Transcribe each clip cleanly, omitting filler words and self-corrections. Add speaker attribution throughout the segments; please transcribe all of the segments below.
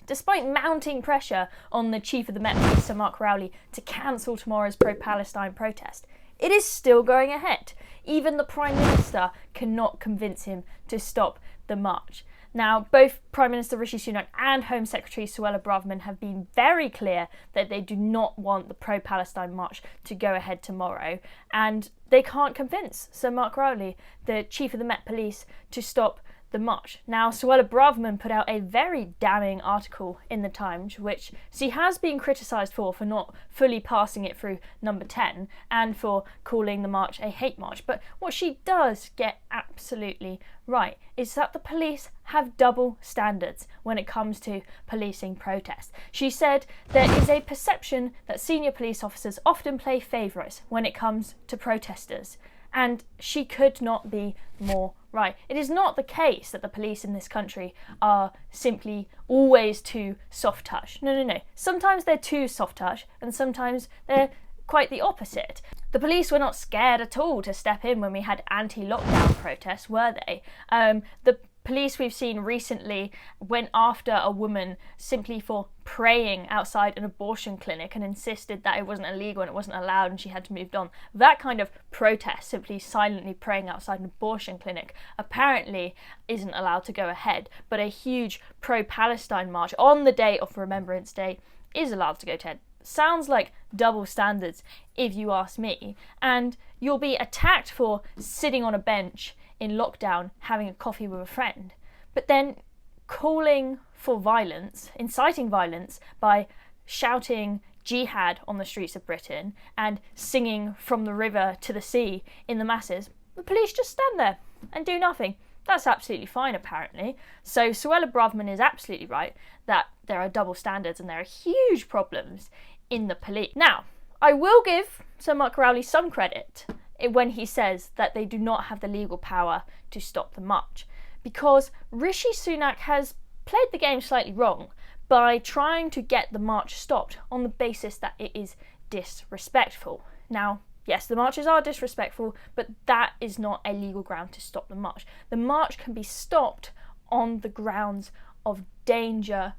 Speaker 1: despite mounting pressure on the chief of the Met Police, Sir Mark Rowley, to cancel tomorrow's pro-Palestine protest, it is still going ahead. Even the Prime Minister cannot convince him to stop the march. Now, both Prime Minister Rishi Sunak and Home Secretary Suella Braverman have been very clear that they do not want the pro-Palestine march to go ahead tomorrow, and they can't convince Sir Mark Rowley, the Chief of the Met Police, to stop the march. Now, Suella Braverman put out a very damning article in the Times, which she has been criticised for not fully passing it through number 10 and for calling the march a hate march. But what she does get absolutely right is that the police have double standards when it comes to policing protests. She said there is a perception that senior police officers often play favourites when it comes to protesters. And she could not be more right. It is not the case that the police in this country are simply always too soft touch. No. Sometimes they're too soft touch and sometimes they're quite the opposite. The police were not scared at all to step in when we had anti-lockdown protests, were they? The police we've seen recently went after a woman simply for praying outside an abortion clinic and insisted that it wasn't illegal and it wasn't allowed and she had to move on. That kind of protest, simply silently praying outside an abortion clinic, apparently isn't allowed to go ahead, but a huge pro-Palestine march on the day of Remembrance Day is allowed to go ahead. Sounds like double standards if you ask me, and you'll be attacked for sitting on a bench in lockdown having a coffee with a friend, but then calling for violence, inciting violence by shouting jihad on the streets of Britain and singing From the River to the Sea in the masses, the police just stand there and do nothing. That's absolutely fine, apparently. So Suella Braverman is absolutely right that there are double standards and there are huge problems in the police. Now, I will give Sir Mark Rowley some credit when he says that they do not have the legal power to stop the march, because Rishi Sunak has played the game slightly wrong by trying to get the march stopped on the basis that it is disrespectful. Now, yes, the marches are disrespectful, but that is not a legal ground to stop the march. The march can be stopped on the grounds of danger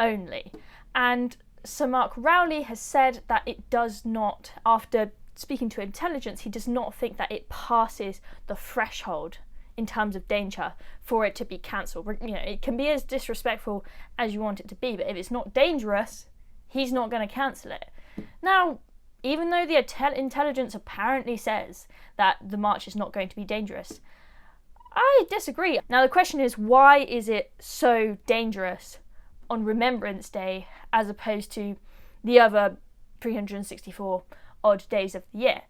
Speaker 1: only. And Sir Mark Rowley has said that it does not, after speaking to intelligence, he does not think that it passes the threshold in terms of danger for it to be cancelled. You know, it can be as disrespectful as you want it to be, but if it's not dangerous, he's not going to cancel it. Now, even though the intelligence apparently says that the march is not going to be dangerous, I disagree. Now, the question is, why is it so dangerous on Remembrance Day as opposed to the other 364 odd days of the year?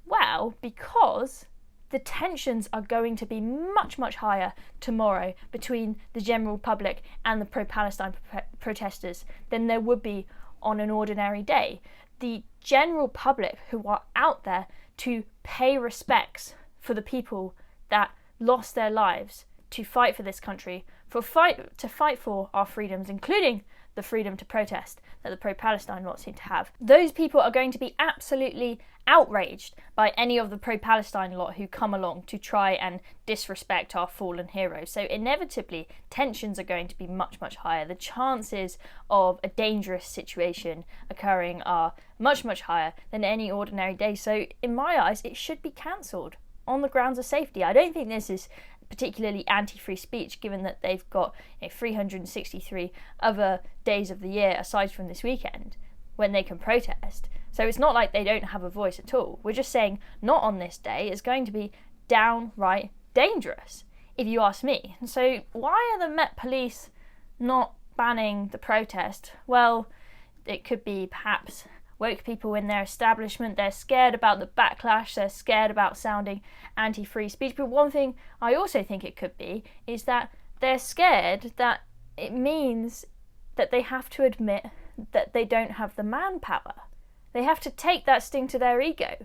Speaker 1: Well, because the tensions are going to be much, much higher tomorrow between the general public and the pro-Palestine protesters than there would be on an ordinary day. The general public who are out there to pay respects for the people that lost their lives to fight for this country, to fight for our freedoms, including the freedom to protest that the pro-Palestine lot seem to have. Those people are going to be absolutely outraged by any of the pro-Palestine lot who come along to try and disrespect our fallen heroes. So inevitably, tensions are going to be much, much higher. The chances of a dangerous situation occurring are much, much higher than any ordinary day. So in my eyes, it should be cancelled on the grounds of safety. I don't think this is particularly anti-free speech, given that they've got 363 other days of the year aside from this weekend when they can protest. So it's not like they don't have a voice at all. We're just saying not on this day. It's going to be downright dangerous, if you ask me. And so why are the Met Police not banning the protest? Well, it could be perhaps woke people in their establishment. They're scared about the backlash. They're scared about sounding anti-free speech. But one thing I also think it could be is that they're scared that it means that they have to admit that they don't have the manpower. They have to take that sting to their ego.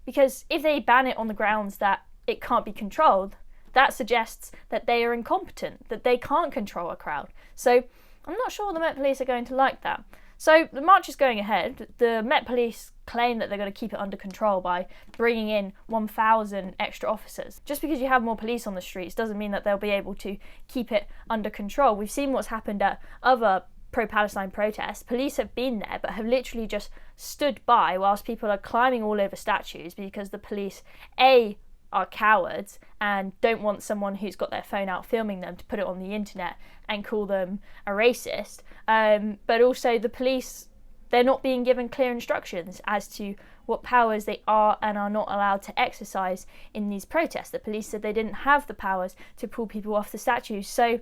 Speaker 1: Because if they ban it on the grounds that it can't be controlled, that suggests that they are incompetent, that they can't control a crowd. So I'm not sure the Met Police are going to like that. So the march is going ahead. The Met Police claim that they're going to keep it under control by bringing in 1,000 extra officers. Just because you have more police on the streets doesn't mean that they'll be able to keep it under control. We've seen what's happened at other pro-Palestine protests, police have been there but have literally just stood by whilst people are climbing all over statues because the police, A, are cowards and don't want someone who's got their phone out filming them to put it on the internet and call them a racist, but also the police, they're not being given clear instructions as to what powers they are and are not allowed to exercise in these protests. The police said they didn't have the powers to pull people off the statues, so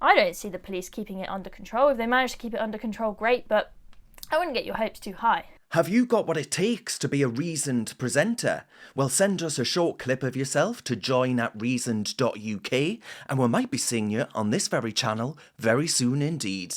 Speaker 1: I don't see the police keeping it under control. If they manage to keep it under control, great, but I wouldn't get your hopes too high.
Speaker 2: Have you got what it takes to be a reasoned presenter? Well, send us a short clip of yourself to join@reasoned.uk and we might be seeing you on this very channel very soon indeed.